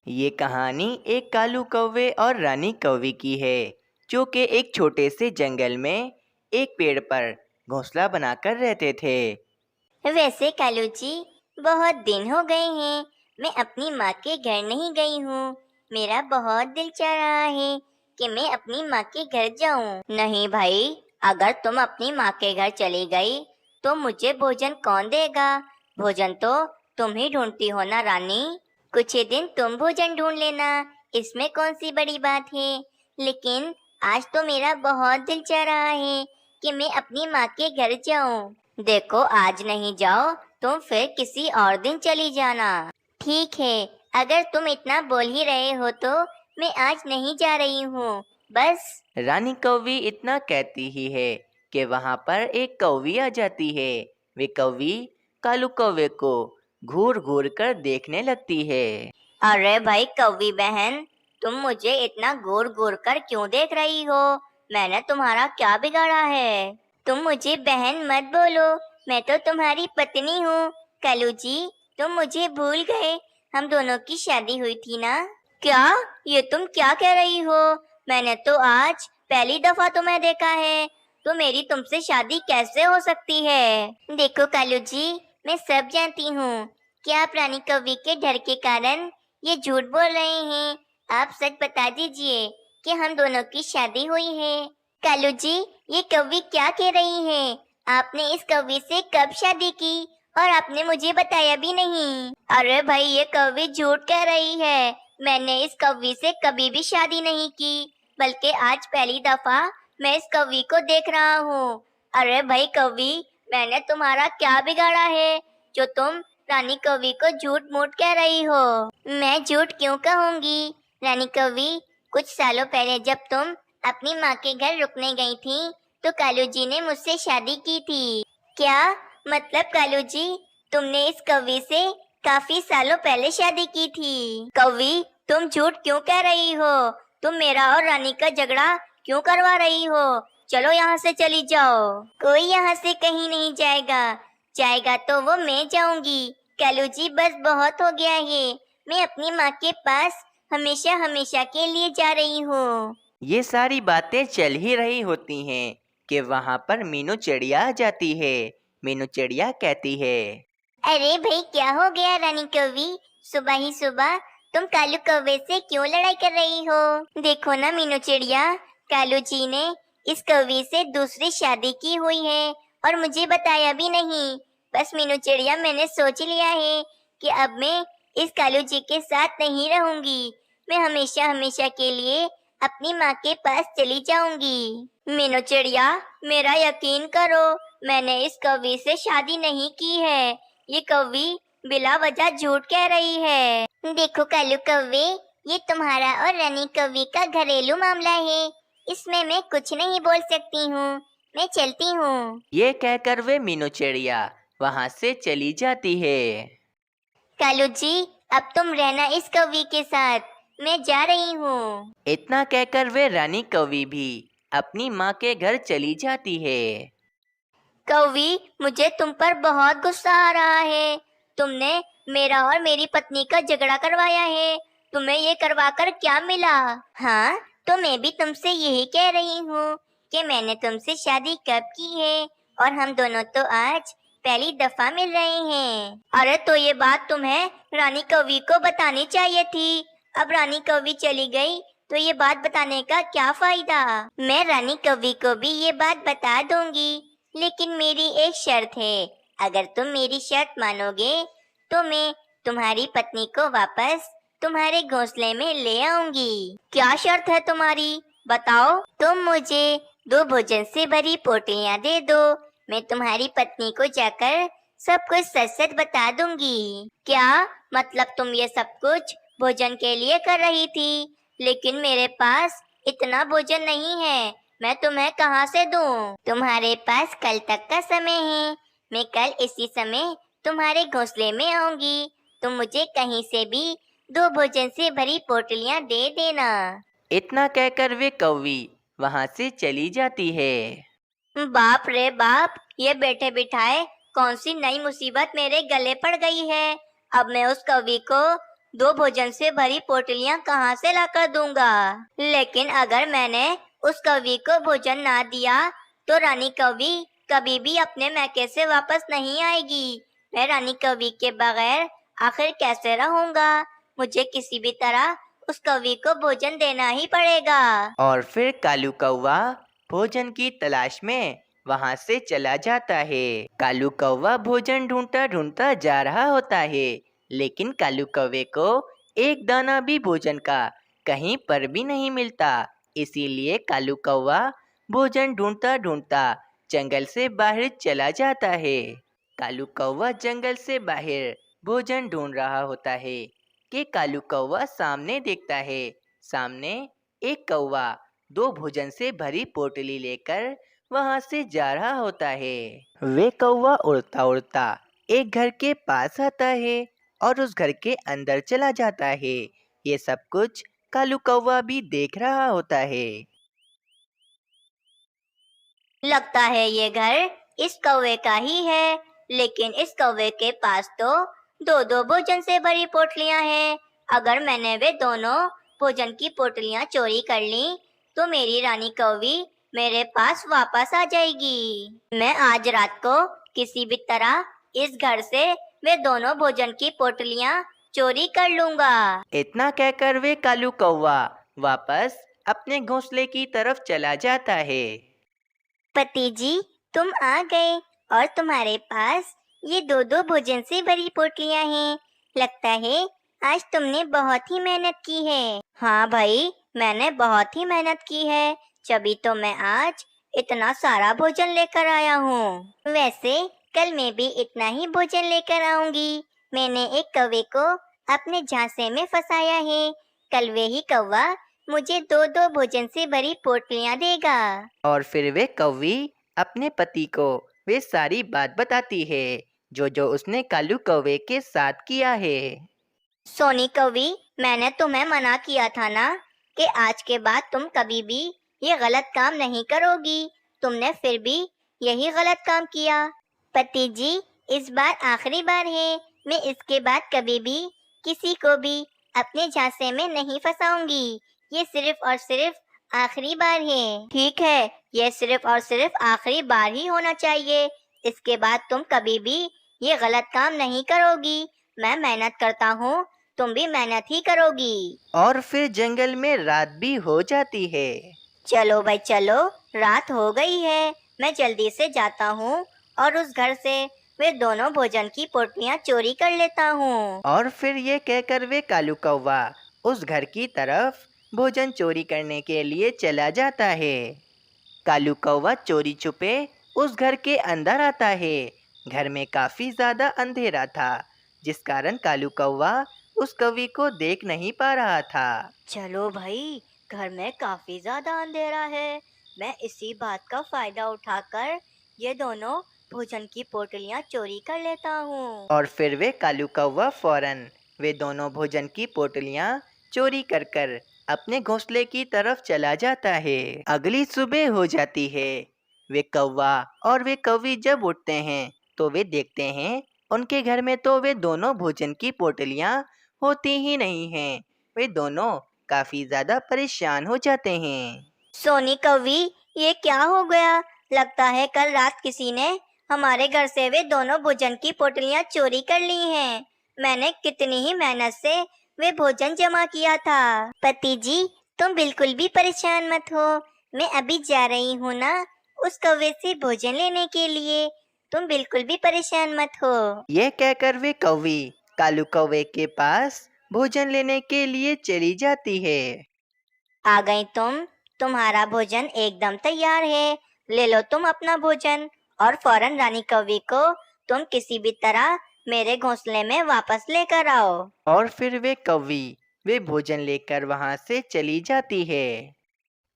ये कहानी एक कालू कौवे और रानी कौवी की है, जो कि एक छोटे से जंगल में एक पेड़ पर घोंसला बनाकर रहते थे। वैसे कालू जी, बहुत दिन हो गए हैं मैं अपनी माँ के घर नहीं गई हूँ। मेरा बहुत दिल चाह रहा है कि मैं अपनी माँ के घर जाऊँ। नहीं भाई, अगर तुम अपनी माँ के घर चली गई तो मुझे भोजन कौन देगा? भोजन तो तुम ही ढूंढती हो ना रानी। कुछ ही दिन तुम भोजन ढूंढ लेना, इसमें कौन सी बड़ी बात है। लेकिन आज तो मेरा बहुत दिल चाह रहा है कि मैं अपनी माँ के घर जाऊँ। देखो, आज नहीं जाओ, तुम फिर किसी और दिन चली जाना। ठीक है, अगर तुम इतना बोल ही रहे हो तो मैं आज नहीं जा रही हूँ, बस। रानी कौवी इतना कहती ही है कि वहाँ पर एक कौवी आ जाती है। वे कौवी कालू कौवे को घूर घूर कर देखने लगती है। अरे भाई कौवी बहन, तुम मुझे इतना घूर घूर कर क्यों देख रही हो? मैंने तुम्हारा क्या बिगाड़ा है? तुम मुझे बहन मत बोलो, मैं तो तुम्हारी पत्नी हूँ। कलू जी, तुम मुझे भूल गए? हम दोनों की शादी हुई थी ना? क्या? ये तुम क्या कह रही हो? मैंने तो आज पहली दफा तुम्हें देखा है, तो मेरी तुमसे शादी कैसे हो सकती है? देखो कालू जी, मैं सब जानती हूँ कि आप रानी कौवी के डर के कारण ये झूठ बोल रहे हैं। आप सच बता दीजिए कि हम दोनों की शादी हुई है। कालू जी, ये कौवी क्या कह रही है? आपने इस कौवी से कब शादी की और आपने मुझे बताया भी नहीं? अरे भाई, ये कौवी झूठ कह रही है। मैंने इस कौवी से कभी भी शादी नहीं की, बल्कि आज पहली दफा मैं इस कौवी को देख रहा हूँ। अरे भाई कौवी, मैंने तुम्हारा क्या बिगाड़ा है जो तुम रानी कौवी को झूठ मूठ कह रही हो? मैं झूठ क्यों कहूँगी? रानी कौवी, कुछ सालों पहले जब तुम अपनी माँ के घर रुकने गई थी, तो कालू जी ने मुझसे शादी की थी। क्या मतलब कालू जी, तुमने इस कौवी से काफी सालों पहले शादी की थी? कौवी, तुम झूठ क्यों कह रही हो? तुम मेरा और रानी का झगड़ा क्यों करवा रही हो? चलो यहाँ से चली जाओ। कोई यहाँ से कहीं नहीं जाएगा, जाएगा तो वो मैं जाऊंगी। कालू जी, बस बहुत हो गया है। मैं अपनी माँ के पास हमेशा हमेशा के लिए जा रही हूँ। ये सारी बातें चल ही रही होती हैं कि वहाँ पर मीनू चिड़िया आ जाती है। मीनू चिड़िया कहती है, अरे भाई, क्या हो गया रानी कौवी? सुबह ही सुबह तुम कालू कौवे से क्यों लड़ाई कर रही हो? देखो ना मीनू चिड़िया, कालू जी ने इस कौवी से दूसरी शादी की हुई है और मुझे बताया भी नहीं। बस मीनू चिड़िया, मैंने सोच लिया है कि अब मैं इस कालू जी के साथ नहीं रहूंगी। मैं हमेशा हमेशा के लिए अपनी माँ के पास चली जाऊंगी। मीनू चिड़िया, मेरा यकीन करो, मैंने इस कौवी से शादी नहीं की है। ये कौवी बिला वजह झूठ कह रही है। देखो कालू कौवे, ये तुम्हारा और रानी कौवी का घरेलू मामला है, इसमें मैं कुछ नहीं बोल सकती हूँ। मैं चलती हूँ। ये कहकर वे मीनू चिड़िया वहाँ से चली जाती है। कालू जी, अब तुम रहना इस कौवी के साथ, मैं जा रही हूँ। इतना कहकर वे रानी कौवी भी अपनी माँ के घर चली जाती है। कौवी, मुझे तुम पर बहुत गुस्सा आ रहा है। तुमने मेरा और मेरी पत्नी का झगड़ा करवाया है। तुम्हें ये करवाकर क्या मिला? हाँ, तो मैं भी तुमसे यही कह रही हूँ कि मैंने तुमसे शादी कब की है और हम दोनों तो आज पहली दफा मिल रहे हैं। अरे तो ये बात तुम्हें रानी कौवी को बतानी चाहिए थी। अब रानी कौवी चली गई तो ये बात बताने का क्या फायदा? मैं रानी कौवी को भी ये बात बता दूंगी, लेकिन मेरी एक शर्त है। अगर तुम मेरी शर्त मानोगे तो मैं तुम्हारी पत्नी को वापस तुम्हारे घोंसले में ले आऊंगी। क्या शर्त है तुम्हारी? बताओ। तुम मुझे 2 भोजन से भरी पोटलियां दे दो। मैं तुम्हारी पत्नी को जाकर सब कुछ सच सच बता दूंगी। क्या मतलब तुम ये सब कुछ भोजन के लिए कर रही थी? लेकिन मेरे पास इतना भोजन नहीं है, मैं तुम्हें कहाँ से दूं? तुम्हारे पास कल तक का समय है। मैं कल इसी समय तुम्हारे घोंसले में आऊंगी। तुम मुझे कहीं से भी 2 भोजन से भरी पोटलियां दे देना। इतना कहकर वे कौवी वहाँ से चली जाती है। बाप रे बाप, ये बैठे बिठाए कौन सी नई मुसीबत मेरे गले पड़ गई है। अब मैं उस कौवी को 2 भोजन से भरी पोटलियां कहाँ से लाकर दूंगा। लेकिन अगर मैंने उस कौवी को भोजन ना दिया तो रानी कौवी कभी भी अपने मैके से वापस नहीं आएगी। मैं रानी कौवी के बगैर आखिर कैसे रहूंगा। मुझे किसी भी तरह उस कौवी को भोजन देना ही पड़ेगा। और फिर कालू कौवा भोजन की तलाश में वहां से चला जाता है। कालू कौवा भोजन ढूंढता ढूंढता जा रहा होता है, लेकिन कालू कौवे को एक दाना भी भोजन का कहीं पर भी नहीं मिलता। इसीलिए कालू कौवा भोजन ढूंढता ढूंढता जंगल से बाहर चला जाता है। कालू कौवा जंगल से बाहर भोजन ढूंढ रहा होता है कि कालू कौवा सामने देखता है। सामने एक कौवा 2 भोजन से भरी पोटली लेकर वहां से जा रहा होता है। वे कौवा उड़ता उड़ता एक घर के पास आता है और उस घर के अंदर चला जाता है। ये सब कुछ कालू कौवा भी देख रहा होता है। लगता है ये घर इस कौवे का ही है, लेकिन इस कौवे के पास तो 2-2 भोजन से भरी पोटलियां हैं। अगर मैंने वे दोनों भोजन की पोटलियां चोरी कर ली तो मेरी रानी कौवी मेरे पास वापस आ जाएगी। मैं आज रात को किसी भी तरह इस घर से वे दोनों भोजन की पोटलियां चोरी कर लूंगा। इतना कहकर वे कालू कौवा वापस अपने घोंसले की तरफ चला जाता है। पति जी, तुम आ गए और तुम्हारे पास ये 2-2 भोजन से भरी पोटलियां हैं। लगता है आज तुमने बहुत ही मेहनत की है। हाँ भाई, मैंने बहुत ही मेहनत की है, तभी तो मैं आज इतना सारा भोजन लेकर आया हूँ। वैसे कल मैं भी इतना ही भोजन लेकर आऊंगी। मैंने एक कौवे को अपने झांसे में फंसाया है। कल वही कौवा मुझे 2-2 भोजन से भरी पोटलियां देगा। और फिर वे कौवी अपने पति को वे सारी बात बताती है जो जो उसने कालू कौवे के साथ किया है। सोनी कौवी, मैंने तुम्हें मना किया था ना कि आज के बाद तुम कभी भी ये गलत काम नहीं करोगी। तुमने फिर भी यही गलत काम किया। पति जी, इस बार आखिरी बार है। मैं इसके बाद कभी भी किसी को भी अपने झांसे में नहीं फंसाऊंगी। ये सिर्फ और सिर्फ आखिरी बार है। ठीक है, ये सिर्फ और सिर्फ आखिरी बार ही होना चाहिए। इसके बाद तुम कभी भी ये गलत काम नहीं करोगी। मैं मेहनत करता हूँ, तुम भी मेहनत ही करोगी। और फिर जंगल में रात भी हो जाती है। चलो भाई चलो, रात हो गई है। मैं जल्दी से जाता हूँ और उस घर से वे दोनों भोजन की पोटलियाँ चोरी कर लेता हूँ। और फिर ये कहकर वे कालू कौवा उस घर की तरफ भोजन चोरी करने के लिए चला जाता है। कालू कौवा चोरी छुपे उस घर के अंदर आता है। घर में काफी ज्यादा अंधेरा था, जिस कारण कालू कौवा उस कौवी को देख नहीं पा रहा था। चलो भाई, घर में काफी ज्यादा अंधेरा है। मैं इसी बात का फायदा उठाकर ये दोनों भोजन की पोटलियाँ चोरी कर लेता हूँ। और फिर वे कालू कौवा फौरन वे दोनों भोजन की पोटलियाँ चोरी कर कर अपने घोंसले की तरफ चला जाता है। अगली सुबह हो जाती है। वे कौवा और वे कौवी जब उठते हैं तो वे देखते हैं उनके घर में तो वे दोनों भोजन की पोटलियाँ होती ही नहीं हैं। वे दोनों काफी ज्यादा परेशान हो जाते हैं। सोनी कौवी, ये क्या हो गया? लगता है कल रात किसी ने हमारे घर से वे दोनों भोजन की पोटलियाँ चोरी कर ली हैं। मैंने कितनी ही मेहनत से वे भोजन जमा किया था। पति जी, तुम बिल्कुल भी परेशान मत हो। मैं अभी जा रही हूँ ना उस कौवे से भोजन लेने के लिए। तुम बिल्कुल भी परेशान मत हो। ये कहकर वे कौवी कालू कौवे के पास भोजन लेने के लिए चली जाती है। आ गई तुम। तुम्हारा भोजन एकदम तैयार है। ले लो तुम अपना भोजन और फौरन रानी कौवी को तुम किसी भी तरह मेरे घोंसले में वापस लेकर आओ। और फिर वे कौवी वे भोजन लेकर वहां से चली जाती है।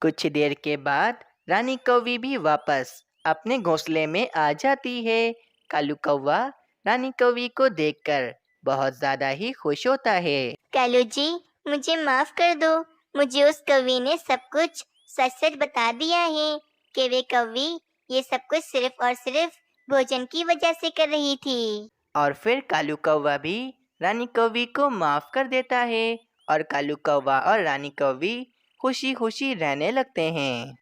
कुछ देर के बाद रानी कौवी भी वापस अपने घोंसले में आ जाती है। कालू कौवा रानी कौवी को देखकर बहुत ज्यादा ही खुश होता है। कालू जी, मुझे माफ कर दो। मुझे उस कौवी ने सब कुछ सच सच बता दिया है कि वे कौवी ये सब कुछ सिर्फ और सिर्फ भोजन की वजह से कर रही थी। और फिर कालू कौवा भी रानी कौवी को माफ कर देता है और कालू कौवा और रानी कौवी खुशी खुशी रहने लगते हैं।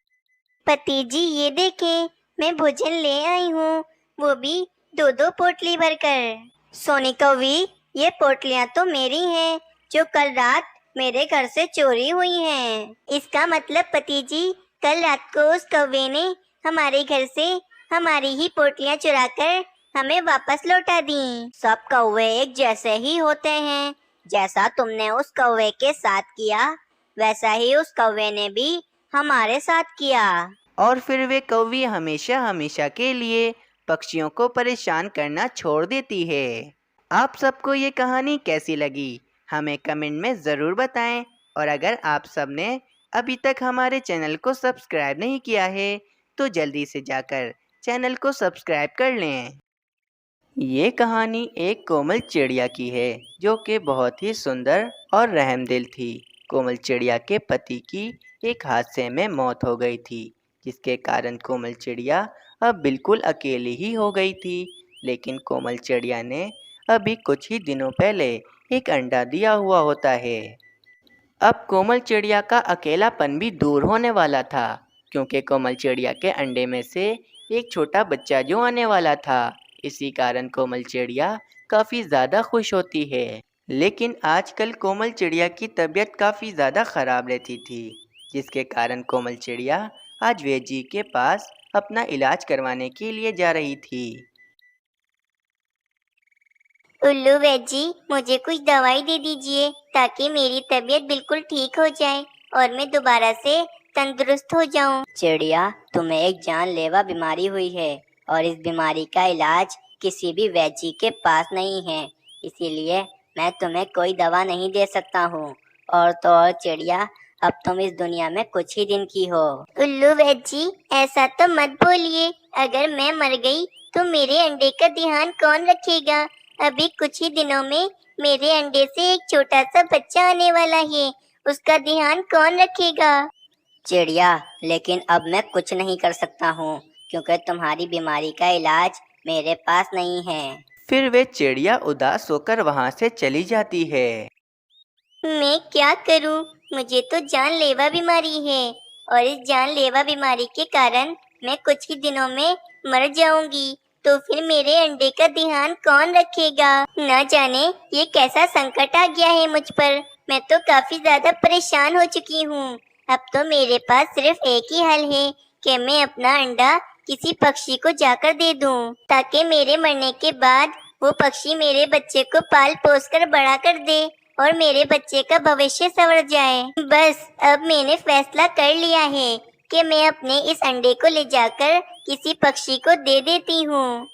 पति जी ये देखें, मैं भोजन ले आई हूँ, वो भी 2-2 पोटली भरकर। सोनी कौवी, ये पोटलियाँ तो मेरी हैं, जो कल रात मेरे घर से चोरी हुई हैं। इसका मतलब पति जी, कल रात को उस कौवे ने हमारे घर से हमारी ही पोटलियाँ चुराकर हमें वापस लौटा दी। सब कौवे एक जैसे ही होते हैं, जैसा तुमने उस कौवे के साथ किया, वैसा ही उस कौवे ने भी हमारे साथ किया। और फिर वे कौवी हमेशा हमेशा के लिए पक्षियों को परेशान करना छोड़ देती है। आप सबको ये कहानी कैसी लगी हमें कमेंट में ज़रूर बताएं, और अगर आप सबने अभी तक हमारे चैनल को सब्सक्राइब नहीं किया है तो जल्दी से जाकर चैनल को सब्सक्राइब कर लें। ये कहानी एक कोमल चिड़िया की है जो कि बहुत ही सुंदर और रहमदिल थी। कोमल चिड़िया के पति की एक हादसे में मौत हो गई थी, जिसके कारण कोमल चिड़िया अब बिल्कुल अकेली ही हो गई थी। लेकिन कोमल चिड़िया ने अभी कुछ ही दिनों पहले एक अंडा दिया हुआ होता है। अब कोमल चिड़िया का अकेलापन भी दूर होने वाला था, क्योंकि कोमल चिड़िया के अंडे में से एक छोटा बच्चा जो आने वाला था। इसी कारण कोमल चिड़िया काफ़ी ज़्यादा खुश होती है। लेकिन आजकल कोमल चिड़िया की तबीयत काफ़ी ज़्यादा ख़राब रहती थी, जिसके कारण कोमल चिड़िया आज वैद्य जी के पास अपना इलाज करवाने के लिए जा रही थी। उल्लू वैद्य जी, मुझे कुछ दवाई दे दीजिए ताकि मेरी तबीयत बिल्कुल ठीक हो जाए और मैं दोबारा से तंदुरुस्त हो जाऊं। चिड़िया, तुम्हें एक जानलेवा बीमारी हुई है और इस बीमारी का इलाज किसी भी वैद्य जी के पास नहीं है, इसीलिए मैं तुम्हें कोई दवा नहीं दे सकता हूँ। और तो और चिड़िया, अब तुम इस दुनिया में कुछ ही दिन की हो। उल्लू वैद्य जी, ऐसा तो मत बोलिए। अगर मैं मर गई तो मेरे अंडे का ध्यान कौन रखेगा? अभी कुछ ही दिनों में मेरे अंडे से एक छोटा सा बच्चा आने वाला है, उसका ध्यान कौन रखेगा? चिड़िया, लेकिन अब मैं कुछ नहीं कर सकता हूँ, क्योंकि तुम्हारी बीमारी का इलाज मेरे पास नहीं है। फिर वे चिड़िया उदास होकर वहाँ से चली जाती है। मैं क्या करूं? मुझे तो जानलेवा बीमारी है और इस जानलेवा बीमारी के कारण मैं कुछ ही दिनों में मर जाऊंगी, तो फिर मेरे अंडे का ध्यान कौन रखेगा? न जाने ये कैसा संकट आ गया है मुझ पर। मैं तो काफी ज्यादा परेशान हो चुकी हूँ। अब तो मेरे पास सिर्फ एक ही हल है कि मैं अपना अंडा किसी पक्षी को जाकर दे दूं, ताकि मेरे मरने के बाद वो पक्षी मेरे बच्चे को पाल पोस कर बड़ा कर दे और मेरे बच्चे का भविष्य संवर जाए। बस अब मैंने फैसला कर लिया है कि मैं अपने इस अंडे को ले जाकर किसी पक्षी को दे देती हूँ।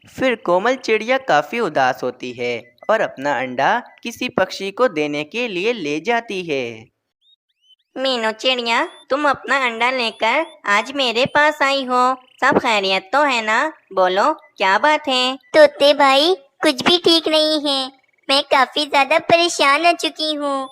फिर कोमल चिड़िया काफ़ी उदास होती है और अपना अंडा किसी पक्षी को देने के लिए ले जाती है। मीनू चिड़िया, तुम अपना अंडा लेकर आज मेरे पास आई हो, सब खैरियत तो है ना? बोलो, क्या बात है? तोते भाई, कुछ भी ठीक नहीं है। मैं काफी ज्यादा परेशान हो चुकी हूँ।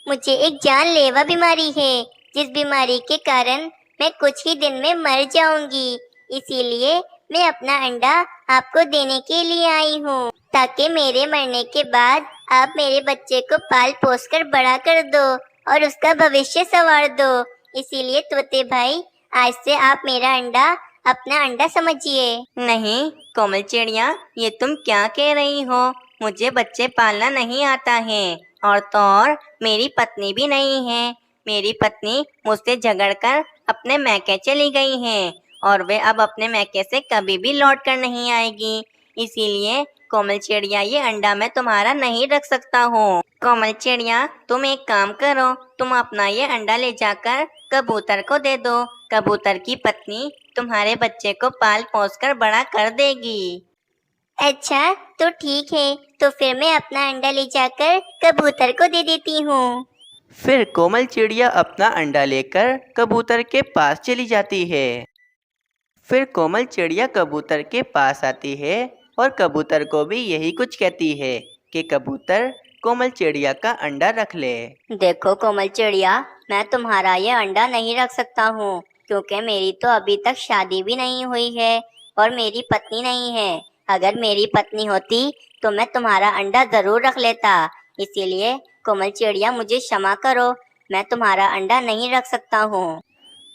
मुझे एक जानलेवा बीमारी है, जिस बीमारी के कारण मैं कुछ ही दिन में मर जाऊंगी। इसीलिए मैं अपना अंडा आपको देने के लिए आई हूँ, ताकि मेरे मरने के बाद आप मेरे बच्चे को पाल पोस कर बड़ा कर दो और उसका भविष्य संवार दो। इसीलिए तोते भाई, आज से आप मेरा अंडा अपना अंडा समझिए। नहीं कोमल चिड़िया, ये तुम क्या कह रही हो? मुझे बच्चे पालना नहीं आता है, और तो और मेरी पत्नी भी नहीं है। मेरी पत्नी मुझसे झगड़कर अपने मैके चली गई है और वे अब अपने मैके से कभी भी लौट कर नहीं आएगी। इसीलिए कोमल चिड़िया, ये अंडा मैं तुम्हारा नहीं रख सकता हूँ। कोमल चिड़िया, तुम एक काम करो, तुम अपना ये अंडा ले जाकर कबूतर को दे दो। कबूतर की पत्नी तुम्हारे बच्चे को पाल पोस कर बड़ा कर देगी। अच्छा, तो ठीक है, तो फिर मैं अपना अंडा ले जाकर कबूतर को दे देती हूँ। फिर कोमल चिड़िया अपना अंडा लेकर कबूतर के पास चली जाती है। फिर कोमल चिड़िया कबूतर के पास आती है और कबूतर को भी यही कुछ कहती है कि कबूतर कोमल चिड़िया का अंडा रख ले। देखो कोमल चिड़िया, मैं तुम्हारा ये अंडा नहीं रख सकता हूँ, क्योंकि मेरी तो अभी तक शादी भी नहीं हुई है और मेरी पत्नी नहीं है। अगर मेरी पत्नी होती तो मैं तुम्हारा अंडा जरूर रख लेता। इसीलिए कोमल चिड़िया मुझे क्षमा करो, मैं तुम्हारा अंडा नहीं रख सकता हूँ।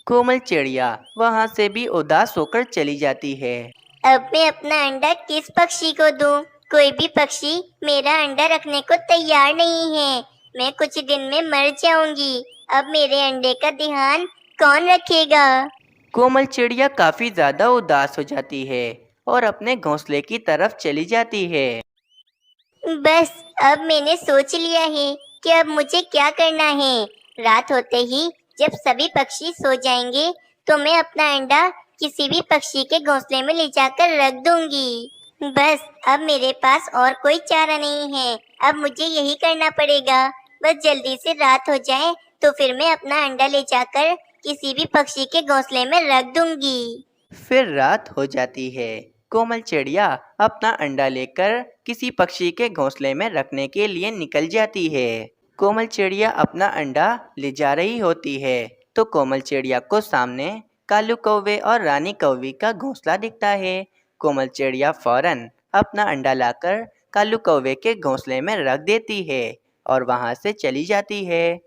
कोमल चिड़िया वहाँ से भी उदास होकर चली जाती है। अब मैं अपना अंडा किस पक्षी को दूं? कोई भी पक्षी मेरा अंडा रखने को तैयार नहीं है। मैं कुछ दिन में मर जाऊंगी। अब मेरे अंडे का ध्यान कौन रखेगा? कोमल चिड़िया काफी ज्यादा उदास हो जाती है और अपने घोंसले की तरफ चली जाती है। बस अब मैंने सोच लिया है कि अब मुझे क्या करना है। रात होते ही जब सभी पक्षी सो जाएंगे तो मैं अपना अंडा किसी भी पक्षी के घोंसले में ले जाकर रख दूंगी। बस अब मेरे पास और कोई चारा नहीं है। अब मुझे यही करना पड़ेगा। बस जल्दी से रात हो जाए तो फिर मैं अपना अंडा ले जाकर किसी भी पक्षी के घोंसले में रख दूंगी। फिर रात हो जाती है। कोमल चिड़िया अपना अंडा लेकर किसी पक्षी के घोंसले में रखने के लिए निकल जाती है। कोमल चिड़िया अपना अंडा ले जा रही होती है तो कोमल चिड़िया को सामने कालू कौवे और रानी कौवी का घोंसला दिखता है। कोमल चिड़िया फौरन अपना अंडा लाकर कालू कौवे के घोंसले में रख देती है और वहां से चली जाती है।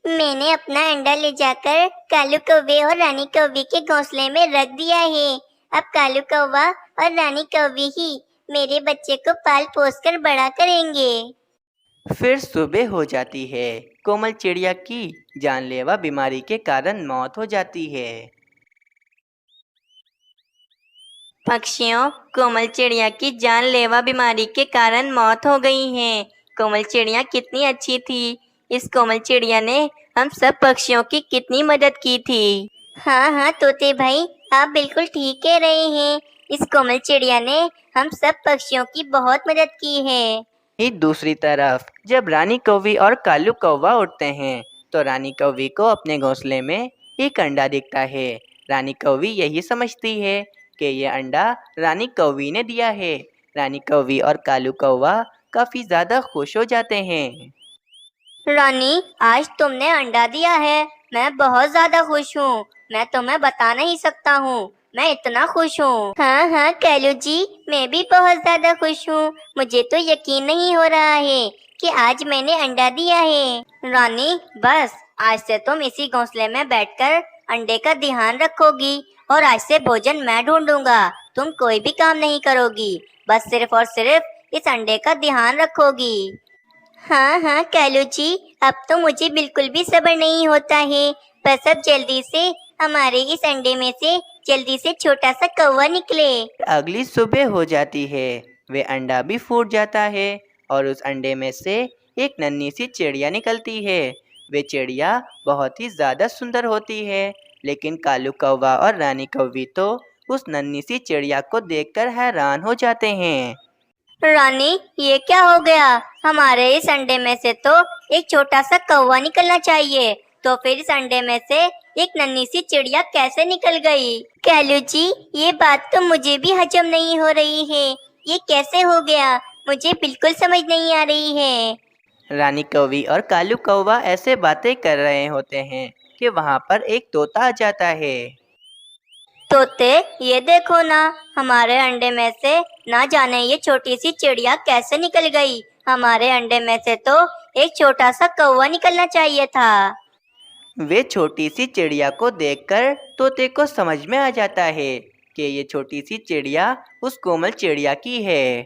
मैंने अपना अंडा ले जाकर कालू कौवे और रानी कौवी के घोंसले में रख दिया है। अब कालू कौवा और रानी कौवी ही मेरे बच्चे को पाल पोस कर बड़ा करेंगे। फिर सुबह हो जाती है। कोमल चिड़िया की जानलेवा बीमारी के कारण मौत हो जाती है। पक्षियों, कोमल चिड़िया की जानलेवा बीमारी के कारण मौत हो गई है। कोमल चिड़िया कितनी अच्छी थी। इस कोमल चिड़िया ने हम सब पक्षियों की कितनी मदद की थी। हाँ हाँ तोते भाई, आप बिल्कुल ठीक कह रहे हैं। इस कोमल चिड़िया ने हम सब पक्षियों की बहुत मदद की है। ही दूसरी तरफ जब रानी कौवी और कालू कौवा उठते हैं तो रानी कौवी को अपने घोंसले में एक अंडा दिखता है। रानी कौवी यही समझती है कि ये अंडा रानी कौवी ने दिया है। रानी कौवी और कालू कौवा काफी ज्यादा खुश हो जाते हैं। रानी, आज तुमने अंडा दिया है। मैं बहुत ज्यादा खुश हूँ। मैं तुम्हें बता नहीं सकता हूँ, मैं इतना खुश हूँ। हाँ हाँ कालू जी, मैं भी बहुत ज्यादा खुश हूँ। मुझे तो यकीन नहीं हो रहा है कि आज मैंने अंडा दिया है। रानी, बस आज से तुम इसी घोंसले में बैठकर अंडे का ध्यान रखोगी और आज से भोजन मैं ढूंढूंगा। तुम कोई भी काम नहीं करोगी, बस सिर्फ और सिर्फ इस अंडे का ध्यान रखोगी। हाँ हाँ कालू जी, अब तो मुझे बिल्कुल भी सब्र नहीं होता है। बस अब जल्दी से हमारे इस अंडे में से जल्दी से छोटा सा कौवा निकले। अगली सुबह हो जाती है। वे अंडा भी फूट जाता है और उस अंडे में से एक नन्ही सी चिड़िया निकलती है। वे चिड़िया बहुत ही ज़्यादा सुंदर होती है, लेकिन कालू कौवा और रानी कौवी तो उस नन्ही सी चिड़िया को देखकर हैरान हो जाते हैं। रानी, ये क्या हो गया? हमारे इस अंडे में से तो एक छोटा सा कौवा निकलना चाहिए, तो फिर इस अंडे में से एक नन्ही सी चिड़िया कैसे निकल गई? कालू जी, ये बात तो मुझे भी हजम नहीं हो रही है। ये कैसे हो गया? मुझे बिल्कुल समझ नहीं आ रही है। रानी कौवी और कालू कौवा ऐसे बातें कर रहे होते हैं कि वहाँ पर एक तोता आ जाता है। तोते, ये देखो ना, हमारे अंडे में से ना जाने ये छोटी सी चिड़िया कैसे निकल गई। हमारे अंडे में से तो एक छोटा सा कौवा निकलना चाहिए था। वे छोटी सी चिड़िया को देखकर तोते को समझ में आ जाता है कि ये छोटी सी चिड़िया उस कोमल चिड़िया की है।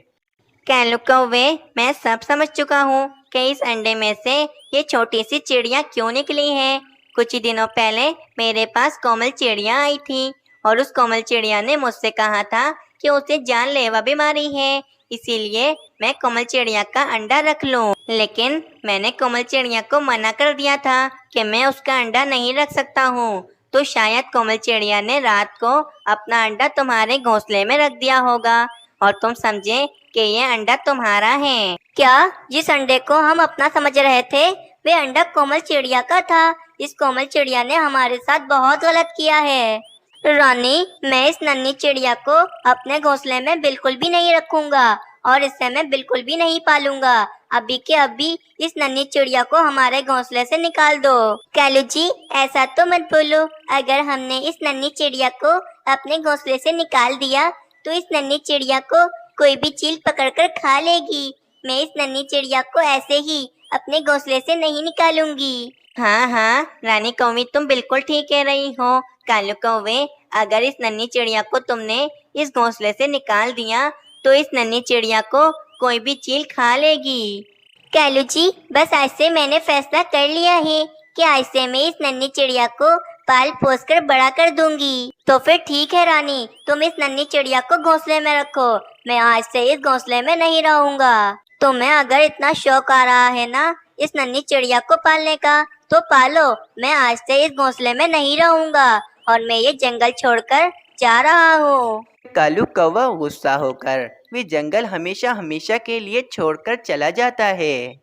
कालू कौवे, मैं सब समझ चुका हूँ कि इस अंडे में से ये छोटी सी चिड़िया क्यों निकली है। कुछ ही दिनों पहले मेरे पास कोमल चिड़िया आई थी और उस कोमल चिड़िया ने मुझसे कहा था कि उसे जानलेवा बीमारी है, इसीलिए मैं कोमल चिड़िया का अंडा रख लूं। लेकिन मैंने कोमल चिड़िया को मना कर दिया था कि मैं उसका अंडा नहीं रख सकता हूँ। तो शायद कोमल चिड़िया ने रात को अपना अंडा तुम्हारे घोंसले में रख दिया होगा और तुम समझे कि ये अंडा तुम्हारा है। क्या? जिस अंडे को हम अपना समझ रहे थे वे अंडा कोमल चिड़िया का था। इस कोमल चिड़िया ने हमारे साथ बहुत गलत किया है। रानी, मैं इस नन्ही चिड़िया को अपने घोंसले में बिल्कुल भी नहीं रखूंगा और इसे मैं बिल्कुल भी नहीं पालूंगा। अभी के अभी इस नन्ही चिड़िया को हमारे घोंसले से निकाल दो। कालू जी, ऐसा तो मत बोलो। अगर हमने इस नन्ही चिड़िया को अपने घोंसले से निकाल दिया तो इस नन्ही चिड़िया को कोई भी चील पकड़कर खा लेगी। मैं इस नन्ही चिड़िया को ऐसे ही अपने घोंसले से नहीं निकालूंगी। हाँ हाँ रानी कौवी, तुम बिल्कुल ठीक कह रही हो। कालू कौवे, अगर इस नन्ही चिड़िया को तुमने इस घोंसले से निकाल दिया तो इस नन्ही चिड़िया को कोई भी चील खा लेगी। कालू जी, बस आज से मैंने फैसला कर लिया है कि आज से मैं इस नन्ही चिड़िया को पाल पोस कर बड़ा कर दूंगी। तो फिर ठीक है रानी, तुम इस नन्ही चिड़िया को घोंसले में रखो। मैं आज से इस घोंसले में नहीं रहूंगा। तुम्हें अगर इतना शौक आ रहा है ना इस नन्ही चिड़िया को पालने का, तो पालो। मैं आज से इस घोंसले में नहीं रहूंगा और मैं ये जंगल छोड़कर जा रहा हूँ। कालू कौवा गुस्सा होकर वे जंगल हमेशा हमेशा के लिए छोड़कर चला जाता है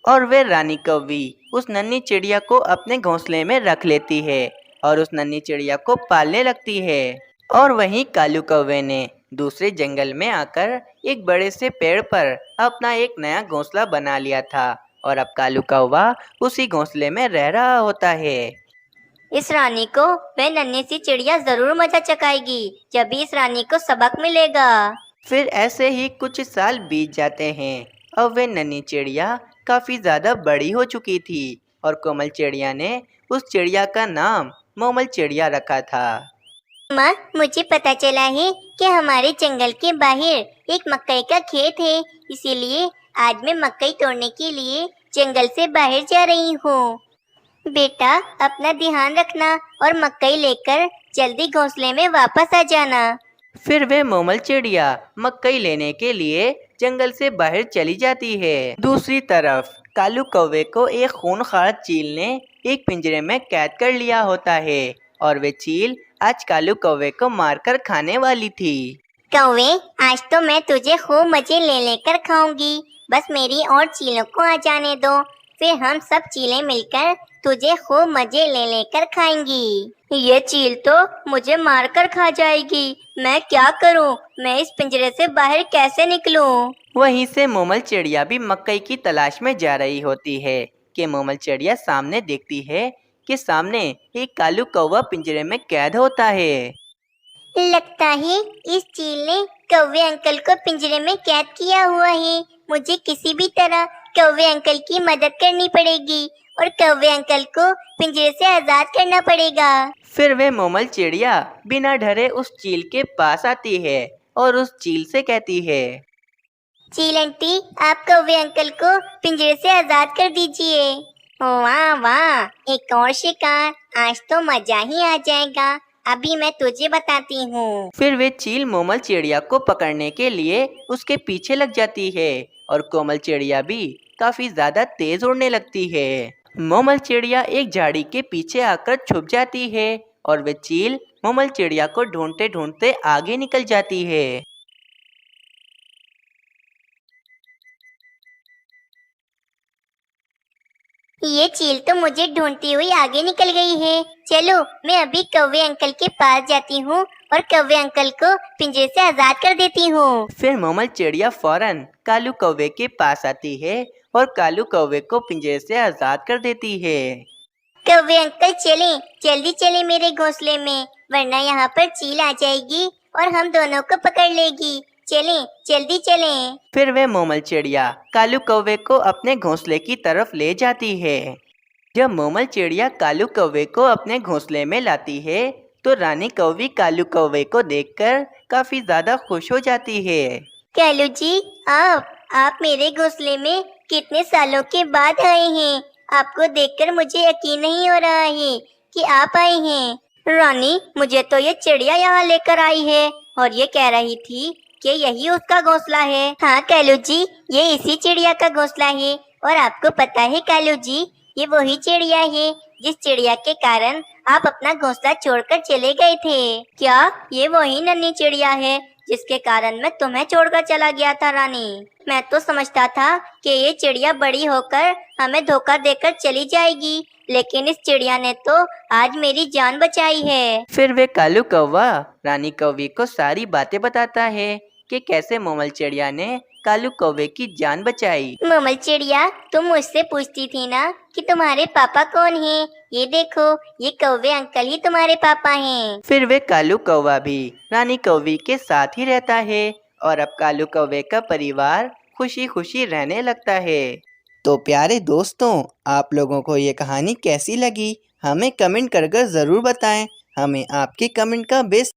और वे रानी कौवी उस नन्ही चिड़िया को अपने घोंसले में रख लेती है और उस नन्ही चिड़िया को पालने लगती है। और वहीं कालू कौवे ने दूसरे जंगल में आकर एक बड़े से पेड़ पर अपना एक नया घोंसला बना लिया था और अब कालू कौवा उसी घोंसले में रह रहा होता है। इस रानी को वह नन्ही सी चिड़िया जरूर मजा चखाएगी जब भी इस रानी को सबक मिलेगा। फिर ऐसे ही कुछ साल बीत जाते हैं। अब वे नन्ही चिड़िया काफी ज्यादा बड़ी हो चुकी थी और कोमल चिड़िया ने उस चिड़िया का नाम मोमल चिड़िया रखा था। माँ, मुझे पता चला है कि हमारे जंगल के बाहर एक मकई का खेत है, इसीलिए आज मैं मकई तोड़ने के लिए जंगल से बाहर जा रही हूँ। बेटा, अपना ध्यान रखना और मकई लेकर जल्दी घोंसले में वापस आ जाना। फिर वे मोमल चिड़िया मकई लेने के लिए जंगल से बाहर चली जाती है। दूसरी तरफ कालू कौवे को एक खूंखार चील ने एक पिंजरे में कैद कर लिया होता है और वे चील आज कालू कौवे को मारकर खाने वाली थी। कौवे, आज तो मैं तुझे खूब मजे ले लेकर खाऊंगी। बस मेरी और चीलों को आ जाने दो, फिर हम सब चीलें मिलकर तुझे खूब मजे ले लेकर खाएंगी। ये चील तो मुझे मारकर खा जाएगी। मैं क्या करूं? मैं इस पिंजरे से बाहर कैसे निकलूं? वहीं से मोमल चिड़िया भी मकई की तलाश में जा रही होती है कि मोमल चिड़िया सामने देखती है कि सामने एक कालू कौवा पिंजरे में कैद होता है। लगता है इस चील ने कौवे अंकल को पिंजरे में कैद किया हुआ है। मुझे किसी भी तरह कौवे अंकल की मदद करनी पड़ेगी और कौवे अंकल को पिंजरे से आजाद करना पड़ेगा। फिर वे मोमल चिड़िया बिना डरे उस चील के पास आती है और उस चील से कहती है, चील आंटी, आप कौवे अंकल को पिंजरे से आजाद कर दीजिए। वाह वाह, एक और शिकार, आज तो मजा ही आ जाएगा। अभी मैं तुझे बताती हूँ। फिर वे चील मोमल चिड़िया को पकड़ने के लिए उसके पीछे लग जाती है और कोमल चिड़िया भी काफी ज्यादा तेज उड़ने लगती है। मोमल चिड़िया एक झाड़ी के पीछे आकर छुप जाती है और वे चील मोमल चिड़िया को ढूंढते ढूंढते आगे निकल जाती है। ये चील तो मुझे ढूंढती हुई आगे निकल गई है। चलो, मैं अभी कौवे अंकल के पास जाती हूँ और कौवे अंकल को पिंजरे से आजाद कर देती हूँ। फिर मोमल चिड़िया फौरन कालू कौवे के पास आती है और कालू कौवे को पिंजरे से आजाद कर देती है। कौवे अंकल, चलें, जल्दी चलें मेरे घोंसले में, वरना यहाँ पर चील आ जाएगी और हम दोनों को पकड़ लेगी। चलें, जल्दी चलें। फिर वे मोमल चिड़िया कालू कौवे को अपने घोंसले की तरफ ले जाती है। जब मोमल चिड़िया कालू कौवे को अपने घोंसले में लाती है तो रानी कौवी कालू कौवे को देखकर काफी ज्यादा खुश हो जाती है। कालू जी, आप मेरे घोंसले में कितने सालों के बाद आए हैं। आपको देखकर मुझे यकीन नहीं हो रहा है कि आप आए हैं। रानी, मुझे तो ये चिड़िया यहाँ लेकर आई है और ये कह रही थी कि यही उसका घोंसला है। हाँ कालू जी, ये इसी चिड़िया का घोंसला है। और आपको पता है कालू जी, ये वही चिड़िया है जिस चिड़िया के कारण आप अपना घोंसला छोड़कर चले गए थे। क्या ये वही नन्ही चिड़िया है जिसके कारण मैं तुम्हें छोड़कर चला गया था? रानी, मैं तो समझता था कि ये चिड़िया बड़ी होकर हमें धोखा देकर चली जाएगी, लेकिन इस चिड़िया ने तो आज मेरी जान बचाई है। फिर वे कालू कौवा रानी कौवी को सारी बातें बताता है कि कैसे मोमल चिड़िया ने कालू कौवे की जान बचाई। मोमल चिड़िया, तुम मुझसे पूछती थी ना कि तुम्हारे पापा कौन हैं, ये देखो, ये कौवे अंकल ही तुम्हारे पापा हैं। फिर वे कालू कौवा भी रानी कौवी के साथ ही रहता है और अब कालू कौवे का परिवार खुशी खुशी रहने लगता है। तो प्यारे दोस्तों, आप लोगों को ये कहानी कैसी लगी हमें कमेंट कर ज़रूर बताएं। हमें आपके कमेंट का बेस